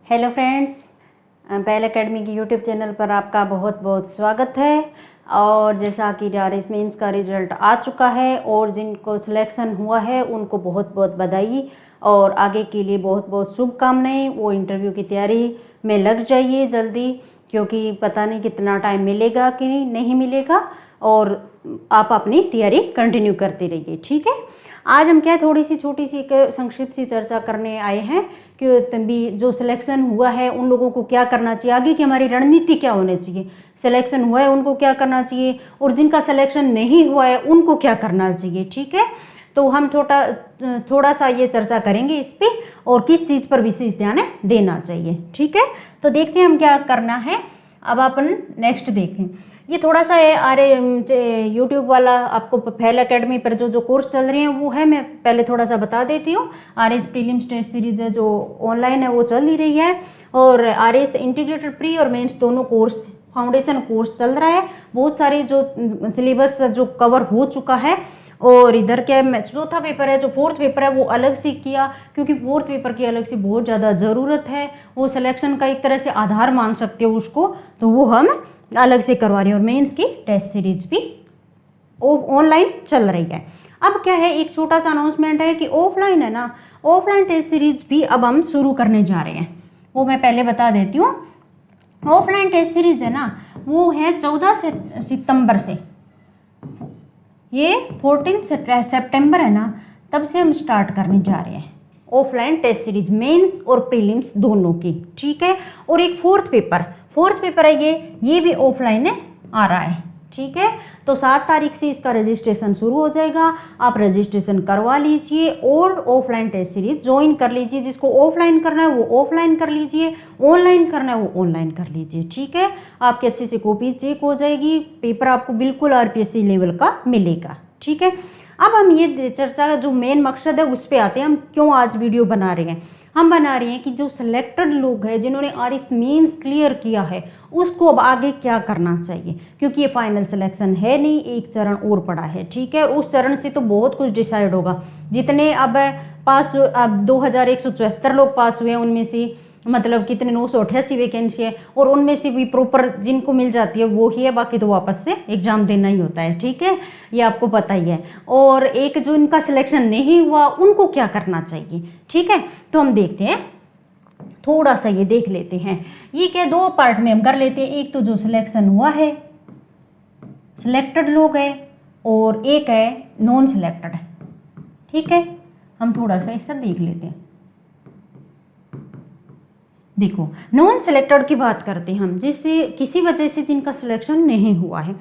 Hello friends, पहल academy की YouTube channel पर आपका बहुत बहुत स्वागत है। और जैसा कि आरएस मेंस का रिजल्ट आ चुका है और जिनको सिलेक्शन हुआ है उनको बहुत बहुत बधाई और आगे के लिए बहुत बहुत शुभकामनाएं। वो इंटरव्यू की तैयारी में लग जाइए जल्दी, क्योंकि पता नहीं कितना टाइम मिलेगा कि नहीं मिलेगा, और आप अपनी तैयारी कंटिन्यू करते रहिए। ठीक है, आज हम क्या थोड़ी सी छोटी सी एक संक्षिप्त सी चर्चा करने आए हैं कि तभी जो सिलेक्शन हुआ है उन लोगों को क्या करना चाहिए, आगे की हमारी रणनीति क्या होनी चाहिए। सिलेक्शन हुआ है उनको क्या करना चाहिए और जिनका सिलेक्शन नहीं हुआ है उनको क्या करना चाहिए। ठीक है, तो हम थोड़ा सा ये चर्चा करेंगे इस पर और किस चीज़ पर विशेष ध्यान देना चाहिए। ठीक है, तो देखते हैं हम क्या करना है। अब अपन नेक्स्ट देखें, ये थोड़ा सा है यूट्यूब वाला आपको पहल एकेडमी पर जो कोर्स चल रहे हैं वो है, मैं पहले थोड़ा सा बता देती हूँ। आरएस प्रीलिम्स टेस्ट सीरीज है जो ऑनलाइन है वो चल ही रही है, और आरएस इंटीग्रेटेड प्री और मेंस दोनों कोर्स फाउंडेशन कोर्स चल रहा है। बहुत सारे जो सिलेबस जो कवर हो चुका है, और इधर क्या चौथा पेपर है, जो फोर्थ पेपर है वो अलग से किया, क्योंकि फोर्थ पेपर की अलग से बहुत ज़्यादा ज़रूरत है। वो सिलेक्शन का एक तरह से आधार मान सकते हो उसको, तो वो हम अलग से करवा रहे हैं। और मेंस की टेस्ट सीरीज भी ऑनलाइन चल रही है। अब क्या है, एक छोटा सा अनाउंसमेंट है कि ऑफलाइन है ना, ऑफलाइन टेस्ट सीरीज भी अब हम शुरू करने जा रहे हैं। वो मैं पहले बता देती हूँ। ऑफलाइन टेस्ट सीरीज है ना, वो है 14 सितंबर से, ये 14 सितंबर है ना, तब से हम स्टार्ट करने जा रहे हैं ऑफलाइन टेस्ट सीरीज मेंस और प्रीलिम्स दोनों की। ठीक है, और एक फोर्थ पेपर है ये भी ऑफलाइन आ रहा है। ठीक है, तो 7 तारीख से इसका रजिस्ट्रेशन शुरू हो जाएगा। आप रजिस्ट्रेशन करवा लीजिए और ऑफलाइन टेस्ट सीरीज ज्वाइन कर लीजिए। जिसको ऑफलाइन करना है वो ऑफलाइन कर लीजिए, ऑनलाइन करना है वो ऑनलाइन कर लीजिए। ठीक है, आपकी अच्छे से कॉपी चेक हो जाएगी, पेपर आपको बिल्कुल आरपीएससी लेवल का मिलेगा। ठीक है, अब हम ये चर्चा का जो मेन मकसद है उस पर आते हैं। हम क्यों आज वीडियो बना रहे हैं, हम बना रहे हैं कि जो सिलेक्टेड लोग हैं जिन्होंने आरएस मेंस क्लियर किया है उसको अब आगे क्या करना चाहिए, क्योंकि ये फाइनल सिलेक्शन है नहीं, एक चरण और पड़ा है। ठीक है, और उस चरण से तो बहुत कुछ डिसाइड होगा। जितने अब 2174 लोग पास हुए हैं, उनमें से मतलब कितने 988 वैकेंसी है, और उनमें से भी प्रॉपर जिनको मिल जाती है वो ही है, बाकी तो वापस से एग्जाम देना ही होता है। ठीक है, ये आपको पता ही है। और एक जो इनका सिलेक्शन नहीं हुआ उनको क्या करना चाहिए। ठीक है, तो हम देखते हैं, थोड़ा सा ये देख लेते हैं। ये क्या 2 पार्ट में हम कर लेते हैं। एक तो जो सिलेक्शन हुआ है, सिलेक्टेड लोग है, और एक है नॉन सिलेक्टेड। ठीक है, हम थोड़ा सा ऐसा देख लेते हैं। देखो, नॉन सिलेक्टेड की बात करते हैं हम, जिससे किसी वजह से जिनका सिलेक्शन नहीं हुआ है।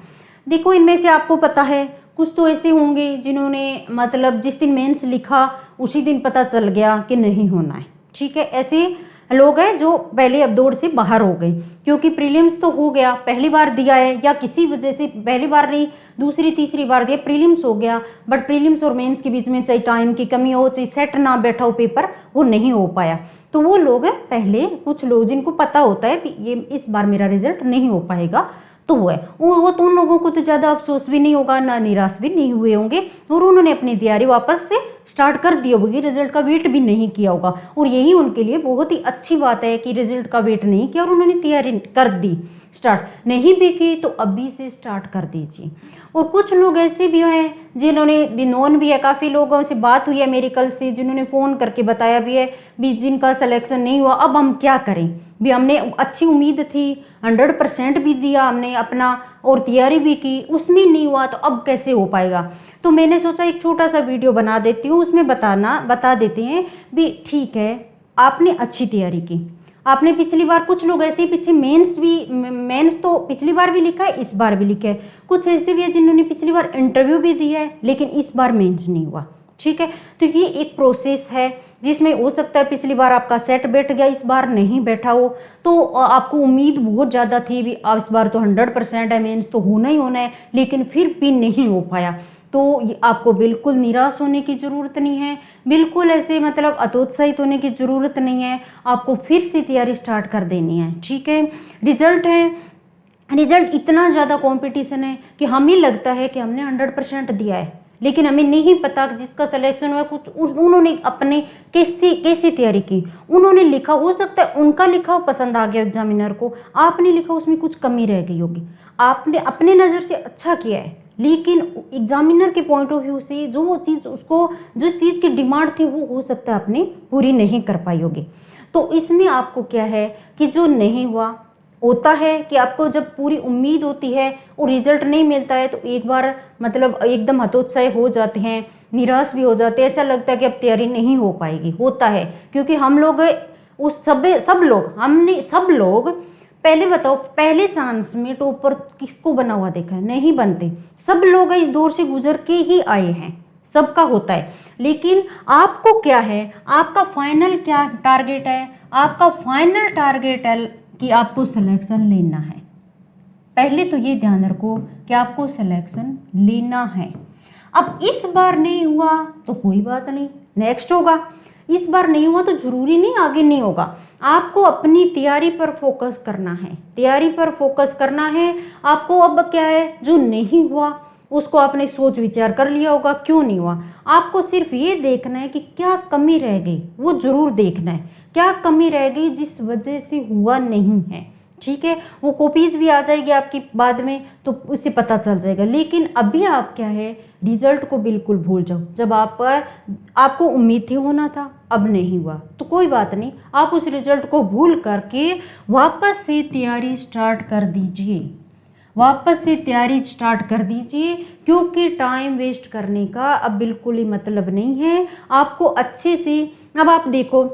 देखो, इनमें से आपको पता है कुछ तो ऐसे होंगे जिन्होंने मतलब जिस दिन मेंस लिखा उसी दिन पता चल गया कि नहीं होना है। ठीक है, ऐसे लोग हैं जो पहले अब दौड़ से बाहर हो गए, क्योंकि प्रीलिम्स तो हो गया, पहली बार दिया है, या किसी वजह से पहली बार नहीं दूसरी तीसरी बार दिया, प्रीलिम्स हो गया, बट प्रीलिम्स और मेंस के बीच में चाहे टाइम की कमी हो, चाहे सेट ना बैठा हो पेपर, वो नहीं हो पाया। तो वो लोग पहले कुछ लोग जिनको पता होता है कि ये इस बार मेरा रिजल्ट नहीं हो पाएगा, तो वो है वो तो उन लोगों को तो ज़्यादा अफसोस भी नहीं होगा, ना निराश भी नहीं हुए होंगे, और उन्होंने अपनी तैयारी वापस से स्टार्ट कर दी होगी, रिजल्ट का वेट भी नहीं किया होगा। और यही उनके लिए बहुत ही अच्छी बात है कि रिजल्ट का वेट नहीं किया और उन्होंने तैयारी कर दी स्टार्ट। नहीं भी की तो अभी से स्टार्ट कर दीजिए। और कुछ लोग ऐसे भी हैं जिन्होंने भी नॉन भी है, काफ़ी लोगों से बात हुई है मेरी कल से, जिन्होंने फ़ोन करके बताया भी है भी जिनका सिलेक्शन नहीं हुआ अब हम क्या करें। भी हमने अच्छी उम्मीद थी, 100% भी दिया हमने अपना और तैयारी भी की, उसमें नहीं हुआ तो अब कैसे हो पाएगा। तो मैंने सोचा एक छोटा सा वीडियो बना देती हूँ, उसमें बता देते हैं भी ठीक है आपने अच्छी तैयारी की, आपने पिछली बार कुछ लोग ऐसे ही पीछे मेंस तो पिछली बार भी लिखा है, इस बार भी लिखा है। कुछ ऐसे भी है जिन्होंने पिछली बार इंटरव्यू भी दिया है लेकिन इस बार मेंस नहीं हुआ। ठीक है, तो ये एक प्रोसेस है जिसमें हो सकता है पिछली बार आपका सेट बैठ गया, इस बार नहीं बैठा हो, तो आपको उम्मीद बहुत ज़्यादा थी भी इस बार तो 100% है, मेंस तो होना ही होना है, लेकिन फिर भी नहीं हो पाया। तो आपको बिल्कुल निराश होने की ज़रूरत नहीं है, बिल्कुल ऐसे मतलब हतोत्साहित होने की ज़रूरत नहीं है, आपको फिर से तैयारी स्टार्ट कर देनी है। ठीक है, रिजल्ट इतना ज़्यादा कंपटीशन है कि हमें लगता है कि हमने 100% दिया है, लेकिन हमें नहीं पता कि जिसका सिलेक्शन हुआ कुछ उन्होंने अपने कैसी तैयारी की, उन्होंने लिखा, हो सकता है उनका लिखा पसंद आ गया एग्जामिनर को, आपने लिखा उसमें कुछ कमी रह गई होगी, आपने अपने नज़र से अच्छा किया है, लेकिन एग्जामिनर के पॉइंट ऑफ व्यू से जो चीज़ उसको जिस चीज़ की डिमांड थी वो हो सकता है आपने पूरी नहीं कर पाई होगी। तो इसमें आपको क्या है कि जो नहीं हुआ होता है कि आपको जब पूरी उम्मीद होती है और रिजल्ट नहीं मिलता है तो एक बार मतलब एकदम हतोत्साह हो जाते हैं, निराश भी हो जाते हैं, ऐसा लगता है कि अब तैयारी नहीं हो पाएगी। होता है क्योंकि हम लोग उस सब लोग पहले बताओ, पहले चांस में टॉपर किसको बना हुआ देखा है? नहीं बनते। सब लोग इस दौर से गुजर के ही आए हैं, सबका होता है। लेकिन आपको क्या है, आपका फाइनल क्या टारगेट है? आपका फाइनल टारगेट है कि आपको सिलेक्शन लेना है। पहले तो ये ध्यान रखो कि आपको सिलेक्शन लेना है। अब इस बार नहीं हुआ तो कोई बात नहीं, नेक्स्ट होगा। इस बार नहीं हुआ तो जरूरी नहीं आगे नहीं होगा। आपको अपनी तैयारी पर फोकस करना है, तैयारी पर फोकस करना है आपको। अब क्या है, जो नहीं हुआ उसको आपने सोच विचार कर लिया होगा क्यों नहीं हुआ। आपको सिर्फ ये देखना है कि क्या कमी रह गई, वो जरूर देखना है क्या कमी रह गई जिस वजह से हुआ नहीं है। ठीक है, वो कॉपीज भी आ जाएगी आपकी बाद में तो उससे पता चल जाएगा। लेकिन अभी आप क्या है, रिजल्ट को बिल्कुल भूल जाओ। जब आपको उम्मीद थी होना था, अब नहीं हुआ तो कोई बात नहीं, आप उस रिजल्ट को भूल करके वापस से तैयारी स्टार्ट कर दीजिए, वापस से तैयारी स्टार्ट कर दीजिए। क्योंकि टाइम वेस्ट करने का अब बिल्कुल ही मतलब नहीं है। आपको अच्छे से, अब आप देखो,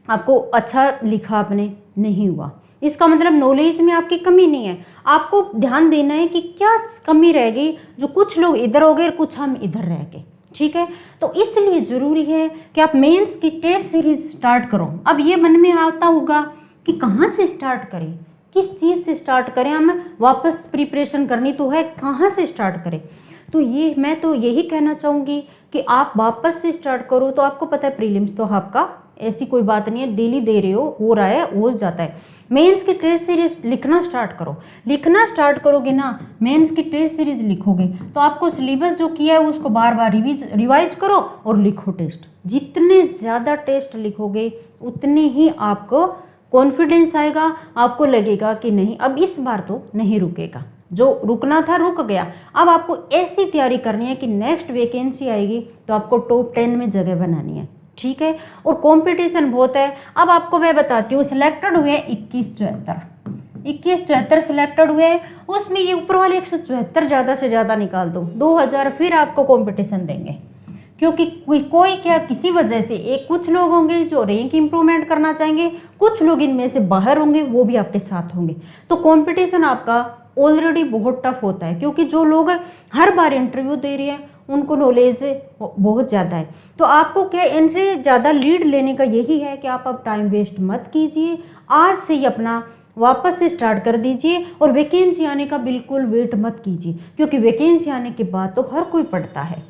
आपको अच्छा लिखा आपने, नहीं हुआ, इसका मतलब नॉलेज में आपकी कमी नहीं है। आपको ध्यान देना है कि क्या कमी रह गई, जो कुछ लोग इधर हो गए कुछ हम इधर रह गए। ठीक है, तो इसलिए ज़रूरी है कि आप मेंस की टेस्ट सीरीज स्टार्ट करो। अब ये मन में आता होगा कि कहाँ से स्टार्ट करें, किस चीज़ से स्टार्ट करें, हमें वापस प्रिपरेशन करनी तो है, कहाँ से स्टार्ट करें। तो ये मैं तो यही कहना चाहूँगी कि आप वापस से स्टार्ट करो। तो आपको पता है प्रीलिम्स तो आपका ऐसी कोई बात नहीं है, डेली दे रहे हो रहा है, हो जाता है। मेंस की टेस्ट सीरीज लिखना स्टार्ट करो, लिखना स्टार्ट करोगे ना, मेंस की टेस्ट सीरीज लिखोगे तो आपको सिलेबस जो किया है उसको बार बार रिवाइज करो और लिखो टेस्ट। जितने ज़्यादा टेस्ट लिखोगे उतने ही आपको कॉन्फिडेंस आएगा, आपको लगेगा कि नहीं अब इस बार तो नहीं रुकेगा, जो रुकना था रुक गया। अब आपको ऐसी तैयारी करनी है कि नेक्स्ट वैकेंसी आएगी तो आपको टॉप 10 में जगह बनानी है। ठीक है, और कंपटीशन बहुत है। अब आपको मैं बताती हूँ, सिलेक्टेड हुए 2174 सिलेक्टेड हुए, उसमें ये ऊपर वाले 174 ज़्यादा से ज़्यादा निकाल दो, 2000 फिर आपको कंपटीशन देंगे। क्योंकि कोई क्या किसी वजह से कुछ लोग होंगे जो रैंक इंप्रूवमेंट करना चाहेंगे, कुछ लोग इनमें से बाहर होंगे, वो भी आपके साथ होंगे। तो कंपटीशन आपका ऑलरेडी बहुत टफ होता है, क्योंकि जो लोग हर बार इंटरव्यू दे रहे हैं उनको नॉलेज बहुत ज़्यादा है। तो आपको क्या इनसे ज़्यादा लीड लेने का यही है कि आप अब टाइम वेस्ट मत कीजिए, आज से ही अपना वापस से स्टार्ट कर दीजिए। और वैकेंसी आने का बिल्कुल वेट मत कीजिए, क्योंकि वैकेंसी आने के बाद तो हर कोई पढ़ता है।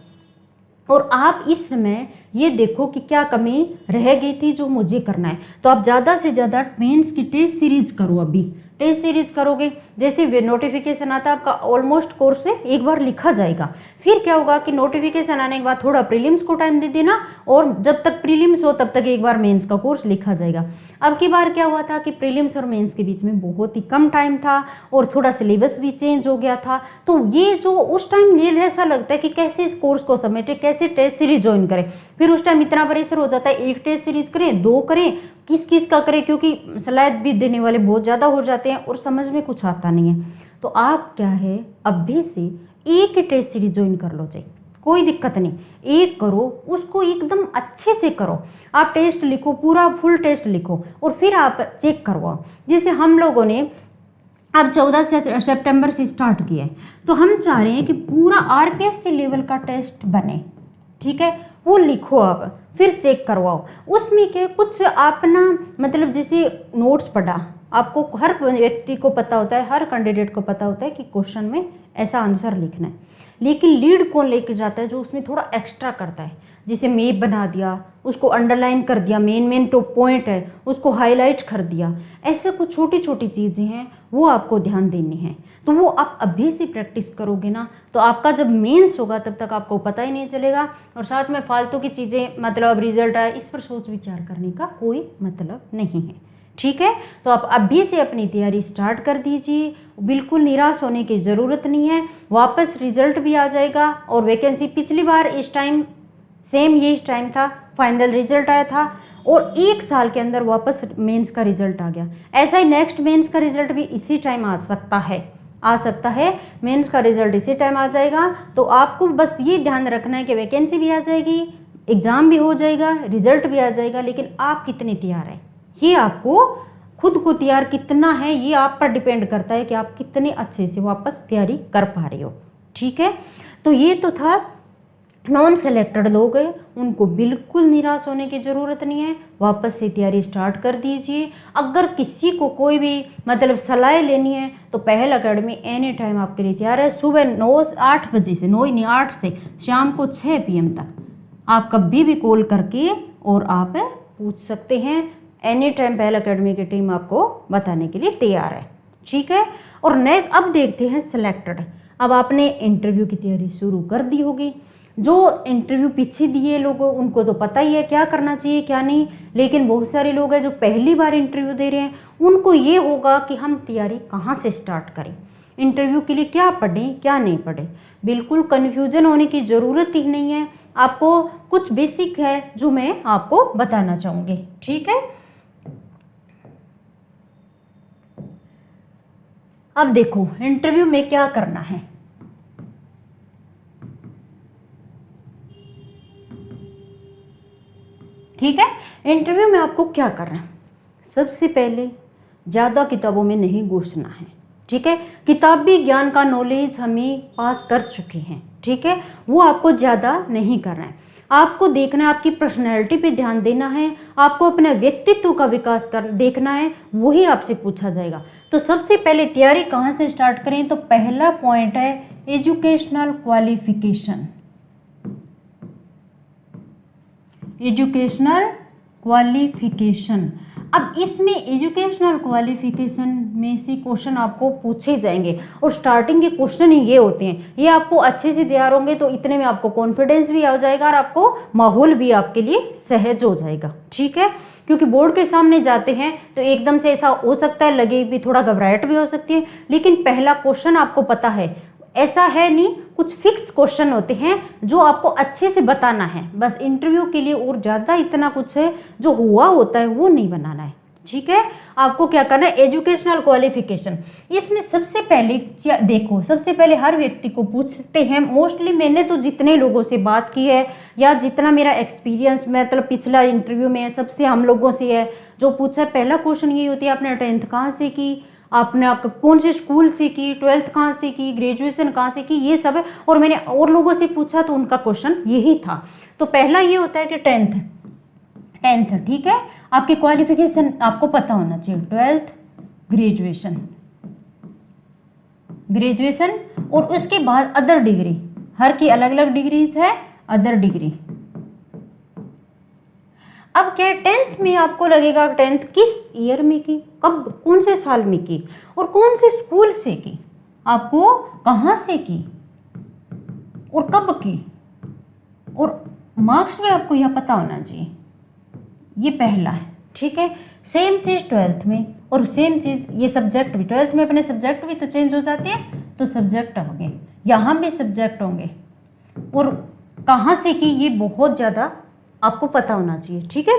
और आप इस समय ये देखो कि क्या कमी रह गई थी जो मुझे करना है। तो आप ज़्यादा से ज़्यादा मेंस की टेस्ट सीरीज करो। अभी टेस्ट सीरीज करोगे, जैसे नोटिफिकेशन आता है आपका ऑलमोस्ट कोर्स से एक बार लिखा जाएगा। फिर क्या होगा कि नोटिफिकेशन आने के बाद थोड़ा प्रीलिम्स को टाइम दे देना, और जब तक प्रीलिम्स हो तब तक एक बार मेंस का कोर्स लिखा जाएगा। अब की बार क्या हुआ था कि प्रीलिम्स और मेंस के बीच में बहुत ही कम टाइम था और थोड़ा सिलेबस भी चेंज हो गया था। तो ये जो उस टाइम ये ऐसा लगता है कि कैसे इस कोर्स को समेटे, कैसे टेस्ट सीरीज ज्वाइन करें। फिर उस टाइम इतना प्रेशर हो जाता है, एक टेस्ट सीरीज करें, 2 करें, किस किस का करें, क्योंकि सलाह भी देने वाले बहुत ज़्यादा हो जाते हैं और समझ में कुछ आता नहीं है। तो आप क्या है, अभी से एक ही टेस्ट सीरीज ज्वाइन कर लो, चाहिए कोई दिक्कत नहीं, एक करो, उसको एकदम अच्छे से करो। आप टेस्ट लिखो, पूरा फुल टेस्ट लिखो और फिर आप चेक करवाओ। जैसे हम लोगों ने अब 14 सितंबर से स्टार्ट किया है, तो हम चाह रहे हैं कि पूरा आरपीएससी लेवल का टेस्ट बने। ठीक है, वो लिखो आप, फिर चेक करवाओ। उसमें क्या कुछ अपना मतलब जैसे नोट्स पढ़ा, आपको हर व्यक्ति को पता होता है, हर कैंडिडेट को पता होता है कि क्वेश्चन में ऐसा आंसर लिखना है, लेकिन लीड कौन लेके जाता है, जो उसमें थोड़ा एक्स्ट्रा करता है, जिसे मैप बना दिया, उसको अंडरलाइन कर दिया, मेन टॉप पॉइंट है उसको हाईलाइट कर दिया, ऐसे कुछ छोटी छोटी चीज़ें हैं वो आपको ध्यान देनी है। तो वो आप अभी से प्रैक्टिस करोगे ना तो आपका जब मेंस होगा तब तक आपको पता ही नहीं चलेगा। और साथ में फालतू की चीज़ें मतलब रिजल्ट आए इस पर सोच विचार करने का कोई मतलब नहीं है, ठीक है। तो आप अभी से अपनी तैयारी स्टार्ट कर दीजिए, बिल्कुल निराश होने की ज़रूरत नहीं है। वापस रिजल्ट भी आ जाएगा और वैकेंसी पिछली बार इस टाइम सेम यही टाइम था, फाइनल रिजल्ट आया था और 1 साल के अंदर वापस मेंस का रिजल्ट आ गया। ऐसा ही नेक्स्ट मेंस का रिजल्ट भी इसी टाइम आ सकता है मेंस का रिजल्ट इसी टाइम आ जाएगा। तो आपको बस ये ध्यान रखना है कि वैकेंसी भी आ जाएगी, एग्ज़ाम भी हो जाएगा, रिजल्ट भी आ जाएगा, लेकिन आप कितने तैयार हैं ये आपको खुद को तैयार कितना है ये आप पर डिपेंड करता है कि आप कितने अच्छे से वापस तैयारी कर पा रहे हो, ठीक है। तो ये तो था नॉन सेलेक्टेड लोग हैं उनको बिल्कुल निराश होने की ज़रूरत नहीं है, वापस से तैयारी स्टार्ट कर दीजिए। अगर किसी को कोई भी मतलब सलाह लेनी है तो पहल अकेडमी एनी टाइम आपके लिए तैयार है। सुबह 8 बजे से 8 से शाम को 6 PM तक आप कभी भी कॉल करके और आप पूछ सकते हैं। एनी टाइम पहल अकेडमी की टीम आपको बताने के लिए तैयार है, ठीक है। और अब देखते हैं सिलेक्टेड। अब आपने इंटरव्यू की तैयारी शुरू कर दी होगी। जो इंटरव्यू पीछे दिए लोगों उनको तो पता ही है क्या करना चाहिए क्या नहीं, लेकिन बहुत सारे लोग हैं जो पहली बार इंटरव्यू दे रहे हैं, उनको ये होगा कि हम तैयारी कहाँ से स्टार्ट करें, इंटरव्यू के लिए क्या पढ़ें क्या नहीं पढ़ें। बिल्कुल कन्फ्यूजन होने की ज़रूरत ही नहीं है, आपको कुछ बेसिक है जो मैं आपको बताना चाहूँगी, ठीक है। अब देखो इंटरव्यू में क्या करना है। ठीक है, इंटरव्यू में आपको क्या करना है। सबसे पहले ज़्यादा किताबों में नहीं घुसना है, ठीक है। किताबी ज्ञान का नॉलेज हमें पास कर चुके हैं, ठीक है, वो आपको ज़्यादा नहीं करना है। आपको देखना है, आपकी पर्सनैलिटी पे ध्यान देना है, आपको अपने व्यक्तित्व का विकास देखना है, वही आपसे पूछा जाएगा। तो सबसे पहले तैयारी कहाँ से स्टार्ट करें, तो पहला पॉइंट है एजुकेशनल क्वालिफिकेशन। एजुकेशनल क्वालिफिकेशन, अब इसमें एजुकेशनल क्वालिफिकेशन में से क्वेश्चन आपको पूछे जाएंगे और स्टार्टिंग के क्वेश्चन ही ये होते हैं। ये आपको अच्छे से तैयार होंगे तो इतने में आपको कॉन्फिडेंस भी आ जाएगा और आपको माहौल भी आपके लिए सहज हो जाएगा, ठीक है। क्योंकि बोर्ड के सामने जाते हैं तो एकदम से ऐसा हो सकता है, लगे भी थोड़ा घबराहट भी हो सकती है, लेकिन पहला क्वेश्चन आपको पता है, ऐसा है नहीं, कुछ फिक्स क्वेश्चन होते हैं जो आपको अच्छे से बताना है बस इंटरव्यू के लिए, और ज़्यादा इतना कुछ है जो हुआ होता है वो नहीं बनाना है, ठीक है। आपको क्या करना है, एजुकेशनल क्वालिफिकेशन। इसमें सबसे पहले देखो, सबसे पहले हर व्यक्ति को पूछते हैं, मोस्टली मैंने तो जितने लोगों से बात की है या जितना मेरा एक्सपीरियंस मतलब पिछला इंटरव्यू में है, सबसे हम लोगों से है जो पूछा, पहला क्वेश्चन ये होती है आपने 10th कहाँ से की, आपने आपका कौन से स्कूल से की, 12th कहाँ से की, ग्रेजुएशन कहाँ से की, ये सब है। और मैंने और लोगों से पूछा तो उनका क्वेश्चन यही था। तो पहला ये होता है कि 10th, ठीक है, आपकी क्वालिफिकेशन आपको पता होना चाहिए, 12th ग्रेजुएशन और उसके बाद अदर डिग्री, हर की अलग अलग डिग्रीज है, अदर डिग्री। अब क्या 10th में आपको लगेगा 10th किस ईयर में की, कब, कौन से साल में की और कौन से स्कूल से की, आपको कहाँ से की और कब की, और मार्क्स में आपको यह पता होना चाहिए। ये पहला है, ठीक है। सेम चीज़ 12th में, और सेम चीज़ ये सब्जेक्ट भी 12th में, अपने सब्जेक्ट भी तो चेंज हो जाते हैं, तो सब्जेक्ट होंगे, यहाँ भी सब्जेक्ट होंगे, और कहाँ से की ये बहुत ज़्यादा आपको पता होना चाहिए, ठीक है।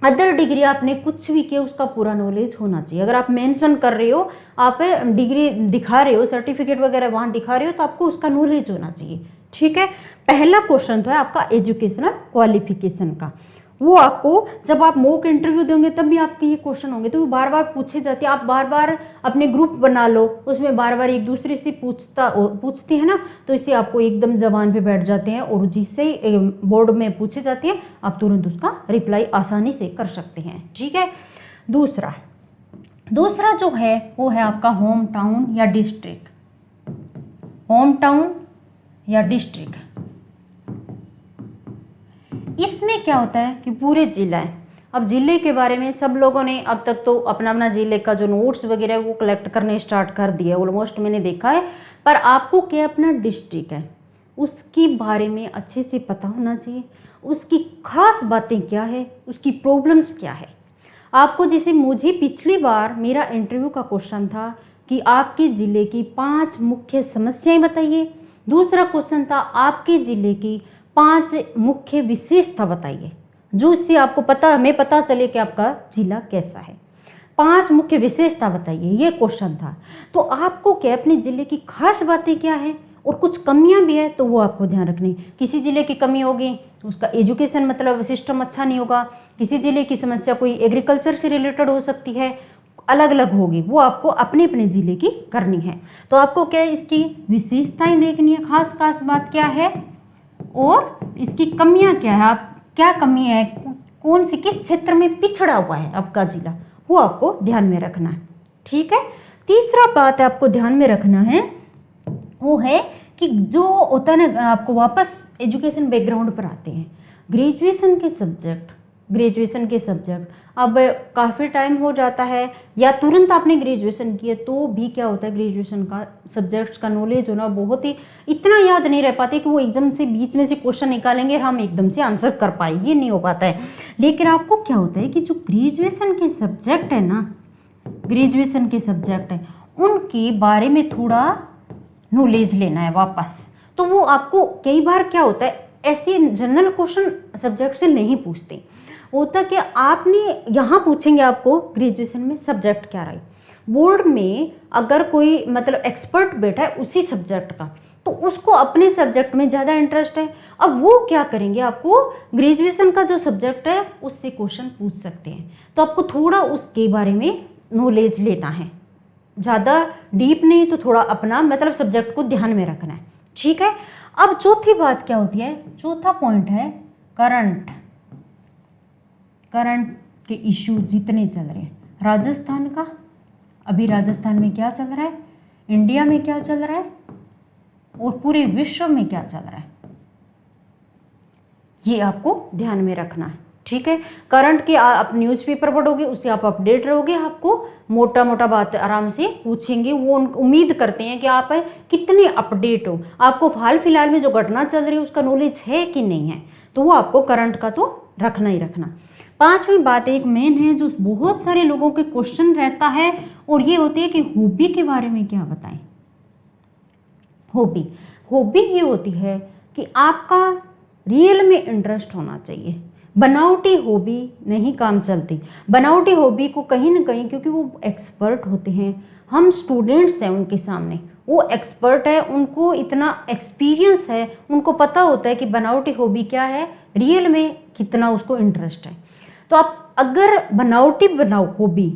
अदर डिग्री आपने कुछ भी किया उसका पूरा नॉलेज होना चाहिए। अगर आप मेंशन कर रहे हो, आप डिग्री दिखा रहे हो, सर्टिफिकेट वगैरह वहाँ दिखा रहे हो, तो आपको उसका नॉलेज होना चाहिए, ठीक है। पहला क्वेश्चन तो है आपका एजुकेशनल क्वालिफिकेशन का, वो आपको जब आप मॉक इंटरव्यू देंगे तब भी आपके ये क्वेश्चन होंगे, तो वो बार बार पूछे जाते हैं। आप बार बार अपने ग्रुप बना लो, उसमें बार बार एक दूसरे से पूछते हैं ना, तो इससे आपको एकदम जबान पे बैठ जाते हैं, और जिससे बोर्ड में पूछे जाते हैं आप तुरंत उसका रिप्लाई आसानी से कर सकते हैं, ठीक है। दूसरा जो है वो है आपका होम टाउन या डिस्ट्रिक्ट। होम टाउन या डिस्ट्रिक्ट, इसमें क्या होता है कि पूरे जिला है, अब जिले के बारे में सब लोगों ने अब तक तो अपना अपना जिले का जो नोट्स वगैरह है वो कलेक्ट करने स्टार्ट कर दिया ऑलमोस्ट, मैंने देखा है। पर आपको क्या अपना डिस्ट्रिक्ट है उसके बारे में अच्छे से पता होना चाहिए, उसकी खास बातें क्या है, उसकी प्रॉब्लम्स क्या है। आपको जैसे मुझे पिछली बार मेरा इंटरव्यू का क्वेश्चन था कि आपके ज़िले की 5 मुख्य समस्याएं बताइए, दूसरा क्वेश्चन था आपके ज़िले की 5 मुख्य विशेषता बताइए, जो इससे आपको पता चले कि आपका ज़िला कैसा है। 5 मुख्य विशेषता बताइए, ये क्वेश्चन था। तो आपको क्या अपने ज़िले की खास बातें क्या है और कुछ कमियां भी है तो वो आपको ध्यान रखनी। किसी ज़िले की कमी होगी उसका एजुकेशन मतलब सिस्टम अच्छा नहीं होगा, किसी ज़िले की समस्या कोई एग्रीकल्चर से रिलेटेड हो सकती है, अलग अलग होगी, वो आपको अपने अपने ज़िले की करनी है। तो आपको क्या है इसकी विशेषताएं देखनी है, खास खास बात क्या है और इसकी कमियां क्या है, आप क्या कमी है, कौन सी किस क्षेत्र में पिछड़ा हुआ है आपका ज़िला, वो आपको ध्यान में रखना है। ठीक है। तीसरा बात आपको ध्यान में रखना है वो है कि जो होता है ना, आपको वापस एजुकेशन बैकग्राउंड पर आते हैं। ग्रेजुएशन के सब्जेक्ट अब काफ़ी टाइम हो जाता है या तुरंत आपने ग्रेजुएशन किया तो भी क्या होता है, ग्रेजुएशन का सब्जेक्ट्स का नॉलेज होना बहुत ही इतना याद नहीं रह पाते कि वो एकदम से बीच में से क्वेश्चन निकालेंगे और हम एकदम से आंसर कर पाएंगे, ये नहीं हो पाता है। लेकिन आपको क्या होता है कि जो ग्रेजुएशन के सब्जेक्ट है उनके बारे में थोड़ा नॉलेज लेना है वापस। तो वो आपको कई बार क्या होता है ऐसे जनरल क्वेश्चन सब्जेक्ट से नहीं पूछते, होता कि आपने यहाँ पूछेंगे आपको ग्रेजुएशन में सब्जेक्ट क्या रहा है। बोर्ड में अगर कोई मतलब एक्सपर्ट बैठा है उसी सब्जेक्ट का तो उसको अपने सब्जेक्ट में ज़्यादा इंटरेस्ट है, अब वो क्या करेंगे आपको ग्रेजुएशन का जो सब्जेक्ट है उससे क्वेश्चन पूछ सकते हैं। तो आपको थोड़ा उसके बारे में नॉलेज लेना है, ज़्यादा डीप नहीं तो थोड़ा अपना मतलब सब्जेक्ट को ध्यान में रखना है। ठीक है। अब चौथी बात क्या होती है, चौथा पॉइंट है करंट के इश्यू जितने चल रहे हैं राजस्थान का, अभी राजस्थान में क्या चल रहा है, इंडिया में क्या चल रहा है और पूरे विश्व में क्या चल रहा है, ये आपको ध्यान में रखना है। ठीक है। करंट की आप न्यूज़पेपर पढ़ोगे उससे आप अपडेट रहोगे, आपको मोटा मोटा बात आराम से पूछेंगे, वो उम्मीद करते हैं कि आप कितने अपडेट हो, आपको हाल फिलहाल में जो घटना चल रही है उसका नॉलेज है कि नहीं है, तो वो आपको करंट का तो रखना ही रखना। पांचवी बात एक मेन है जो बहुत सारे लोगों के क्वेश्चन रहता है और ये होती है कि हॉबी के बारे में क्या बताएं। हॉबी ये होती है कि आपका रियल में इंटरेस्ट होना चाहिए, बनावटी हॉबी नहीं काम चलती। बनावटी हॉबी को कहीं ना कहीं क्योंकि वो एक्सपर्ट होते हैं, हम स्टूडेंट्स हैं उनके सामने, वो एक्सपर्ट है, उनको इतना एक्सपीरियंस है, उनको पता होता है कि बनावटी हॉबी क्या है, रियल में कितना उसको इंटरेस्ट है। तो आप अगर बनावटी बनाओ हॉबी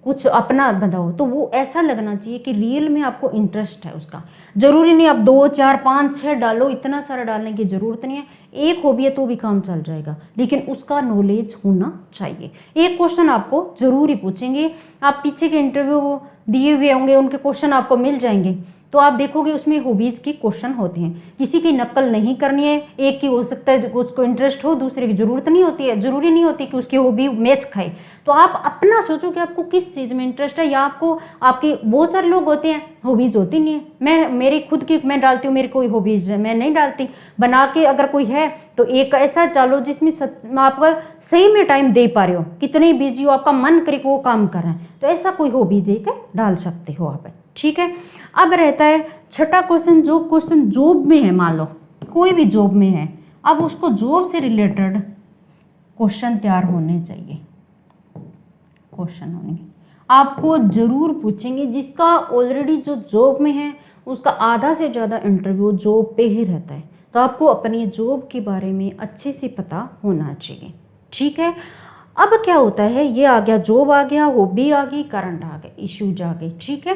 कुछ अपना बनाओ तो वो ऐसा लगना चाहिए कि रियल में आपको इंटरेस्ट है उसका। जरूरी नहीं आप 2 4 5 6 डालो, इतना सारा डालने की ज़रूरत नहीं है, एक हॉबी है तो भी काम चल जाएगा, लेकिन उसका नॉलेज होना चाहिए। एक क्वेश्चन आपको जरूर ही पूछेंगे, आप पीछे के इंटरव्यू दिए हुए होंगे उनके क्वेश्चन आपको मिल जाएंगे, तो आप देखोगे उसमें हॉबीज़ के क्वेश्चन होते हैं। किसी की नकल नहीं करनी है, एक की हो सकता है उसको इंटरेस्ट हो, दूसरे की ज़रूरत नहीं होती है, ज़रूरी नहीं होती कि उसकी हॉबी मैच खाए। तो आप अपना सोचो कि आपको किस चीज़ में इंटरेस्ट है, या आपको आपके बहुत सारे लोग होते हैं हॉबीज़ होती नहीं है, मेरी खुद की मैं डालती हूँ, मेरी कोई हॉबीज़ मैं नहीं डालती, बना के अगर कोई है तो एक ऐसा चालो जिसमें आपका सही में टाइम दे पा रहे हो, कितने बिजी हो, आपका मन करे वो काम कर रहे हैं, तो ऐसा कोई हॉबीज एक डाल सकते हो आप। ठीक है। अब रहता है छठा क्वेश्चन, जो क्वेश्चन जॉब में है, मान लो कोई भी जॉब में है, अब उसको जॉब से रिलेटेड क्वेश्चन तैयार होने चाहिए, क्वेश्चन होंगे आपको जरूर पूछेंगे, जिसका ऑलरेडी जो जॉब में है उसका आधा से ज़्यादा इंटरव्यू जॉब पे ही रहता है, तो आपको अपनी जॉब के बारे में अच्छे से पता होना चाहिए। ठीक है। अब क्या होता है, ये आ गया जॉब आ गया, हॉबी आ गई, करंट आ गए, इश्यूज आ गए। ठीक है।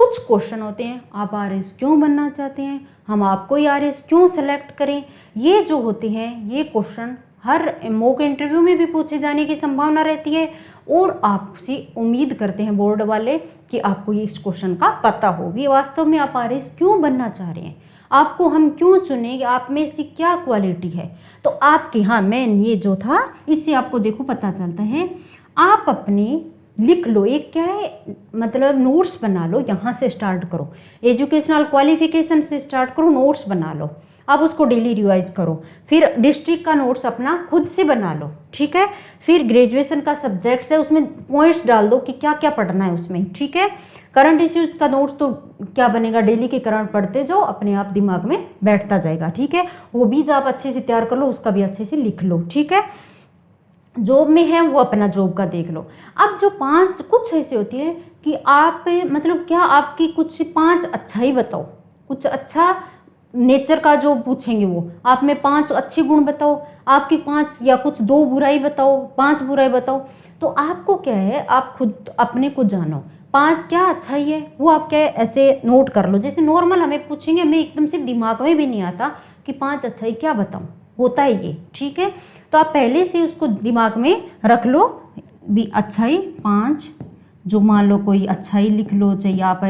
कुछ क्वेश्चन होते हैं, आप आरएस क्यों बनना चाहते हैं, हम आपको आरएस क्यों सेलेक्ट करें, ये जो होते हैं ये क्वेश्चन हर मॉक इंटरव्यू में भी पूछे जाने की संभावना रहती है, और आपसे उम्मीद करते हैं बोर्ड वाले कि आपको ये इस क्वेश्चन का पता हो भी वास्तव में आप आरएस क्यों बनना चाह रहे हैं, आपको हम क्यों चुने, आप में से क्या क्वालिटी है। तो आपकी, हाँ मेन ये जो था, इससे आपको देखो पता चलता है। आप अपनी लिख लो, एक क्या है मतलब नोट्स बना लो, यहाँ से स्टार्ट करो, एजुकेशनल क्वालिफिकेशन से स्टार्ट करो, नोट्स बना लो, आप उसको डेली रिवाइज करो। फिर डिस्ट्रिक्ट का नोट्स अपना खुद से बना लो, ठीक है। फिर ग्रेजुएशन का सब्जेक्ट्स है, उसमें पॉइंट्स डाल दो कि क्या क्या पढ़ना है उसमें, ठीक है। करंट इश्यूज का नोट्स तो क्या बनेगा, डेली के करंट पढ़ते जाओ, अपने आप दिमाग में बैठता जाएगा, ठीक है। वो बीज आप अच्छे से तैयार कर लो, उसका भी अच्छे से लिख लो, ठीक है। जॉब में है वो अपना जॉब का देख लो। अब जो 5 कुछ ऐसे होती है कि आप मतलब क्या आपकी कुछ 5 अच्छा ही बताओ, कुछ अच्छा नेचर का जो पूछेंगे वो, आप में 5 अच्छे गुण बताओ, आपकी 5 या कुछ 2 बुराई बताओ, 5 बुराई बताओ। तो आपको क्या है, आप खुद अपने को जानो, 5 क्या अच्छा ही है वो आप क्या ऐसे नोट कर लो। जैसे नॉर्मल हमें पूछेंगे, हमें एकदम से दिमाग में भी नहीं आता कि 5 अच्छा ही क्या बताऊँ, होता है ये, ठीक है। तो आप पहले से उसको दिमाग में रख लो भी, अच्छाई 5, जो मान लो कोई अच्छाई लिख लो, चाहिए आप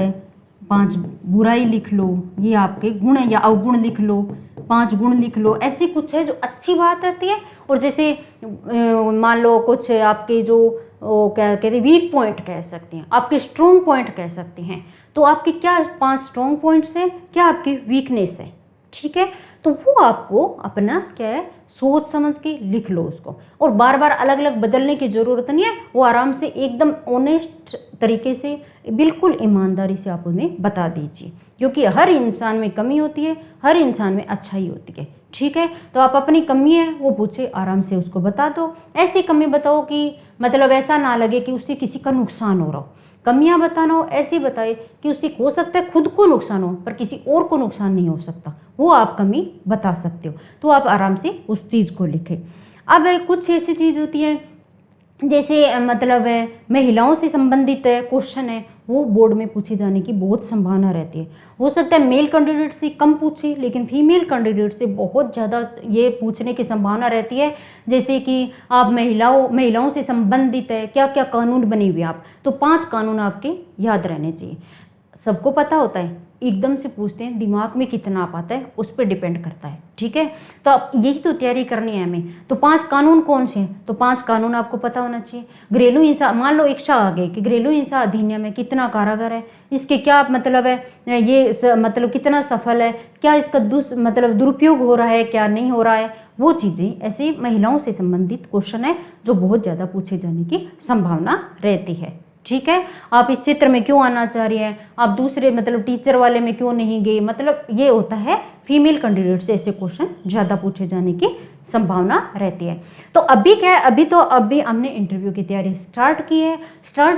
5 बुराई लिख लो, ये आपके गुण है, या अवगुण लिख लो, 5 गुण लिख लो, ऐसी कुछ है जो अच्छी बात आती है। और जैसे मान लो कुछ आपके जो क्या कहते हैं वीक पॉइंट कह सकते हैं, आपके स्ट्रॉन्ग पॉइंट कह सकते हैं। तो आपके क्या 5 स्ट्रॉन्ग पॉइंट्स हैं, क्या आपकी वीकनेस है, ठीक है। तो वो आपको अपना क्या है सोच समझ के लिख लो उसको, और बार बार अलग अलग बदलने की ज़रूरत नहीं है। वो आराम से एकदम ऑनेस्ट तरीके से, बिल्कुल ईमानदारी से आप उन्हें बता दीजिए, क्योंकि हर इंसान में कमी होती है, हर इंसान में अच्छाई होती है, ठीक है। तो आप अपनी कमी है वो पूछे, आराम से उसको बता दो। ऐसी कमी बताओ कि मतलब ऐसा ना लगे कि उससे किसी का नुकसान हो रहा हो। कमियां बताना हो ऐसे बताए कि उससे हो सकता है खुद को नुकसान हो, पर किसी और को नुकसान नहीं हो सकता, वो आप कमी बता सकते हो। तो आप आराम से उस चीज़ को लिखें। अब कुछ ऐसी चीज़ होती है जैसे मतलब महिलाओं से संबंधित क्वेश्चन है, वो बोर्ड में पूछे जाने की बहुत संभावना रहती है। हो सकता है मेल कैंडिडेट से कम पूछे, लेकिन फीमेल कैंडिडेट से बहुत ज़्यादा ये पूछने की संभावना रहती है। जैसे कि आप महिलाओं से संबंधित है, क्या क्या कानून बने हुए आप, तो 5 कानून आपके याद रहने चाहिए। सबको पता होता है, एकदम से पूछते हैं, दिमाग में कितना आ पाता है उस पर डिपेंड करता है, ठीक है। तो अब यही तो तैयारी करनी है हमें। तो 5 कानून कौन से हैं, तो 5 कानून आपको पता होना चाहिए। घरेलू हिंसा, मान लो इच्छा आ गई कि घरेलू हिंसा अधिनियम में कितना कारागार है, इसके क्या मतलब है, ये मतलब कितना सफल है, क्या इसका मतलब दुरुपयोग हो रहा है, क्या नहीं हो रहा है, वो चीज़ें ऐसे महिलाओं से संबंधित क्वेश्चन है जो बहुत ज़्यादा पूछे जाने की संभावना रहती है, ठीक है। आप इस क्षेत्र में क्यों आना चाह रही हैं, आप दूसरे मतलब टीचर वाले में क्यों नहीं गए, मतलब ये होता है फीमेल कैंडिडेट से ऐसे क्वेश्चन ज़्यादा पूछे जाने की संभावना रहती है। तो अभी क्या है, अभी हमने इंटरव्यू की तैयारी स्टार्ट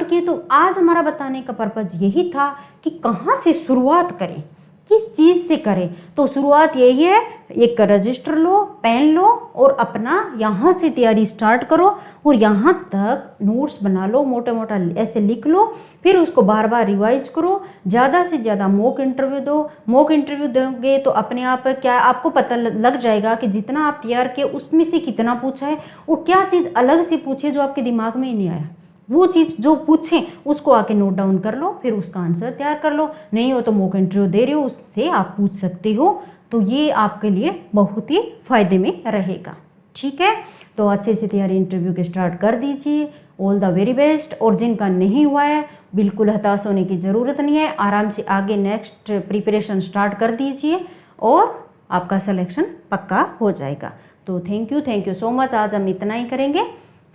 की। तो आज हमारा बताने का पर्पज़ यही था कि कहाँ से शुरुआत करें, किस चीज़ से करें। तो शुरुआत यही है, एक रजिस्टर लो, पेन लो और अपना यहाँ से तैयारी स्टार्ट करो, और यहाँ तक नोट्स बना लो, मोटा मोटा ऐसे लिख लो, फिर उसको बार बार रिवाइज करो। ज़्यादा से ज़्यादा मॉक इंटरव्यू दो। मॉक इंटरव्यू दोगे तो अपने आप क्या आपको पता लग जाएगा कि जितना आप तैयार किए उसमें से कितना पूछा है, और क्या चीज़ अलग से पूछे जो आपके दिमाग में ही नहीं आया। वो चीज़ जो पूछें उसको आके नोट डाउन कर लो, फिर उसका आंसर तैयार कर लो। नहीं हो तो मॉक इंटरव्यू दे रहे हो, उससे आप पूछ सकते हो। तो ये आपके लिए बहुत ही फायदे में रहेगा, ठीक है। तो अच्छे से तैयारी इंटरव्यू के स्टार्ट कर दीजिए। All the very best. और जिनका नहीं हुआ है बिल्कुल हताश होने की ज़रूरत नहीं है, आराम से आगे नेक्स्ट प्रिपरेशन स्टार्ट कर दीजिए और आपका सिलेक्शन पक्का हो जाएगा। तो थैंक यू सो मच। आज हम इतना ही करेंगे,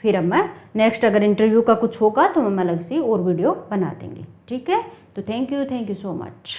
फिर अब मैं नेक्स्ट अगर इंटरव्यू का कुछ होगा तो हम अलग से और वीडियो बना देंगे, ठीक है। तो थैंक यू सो मच।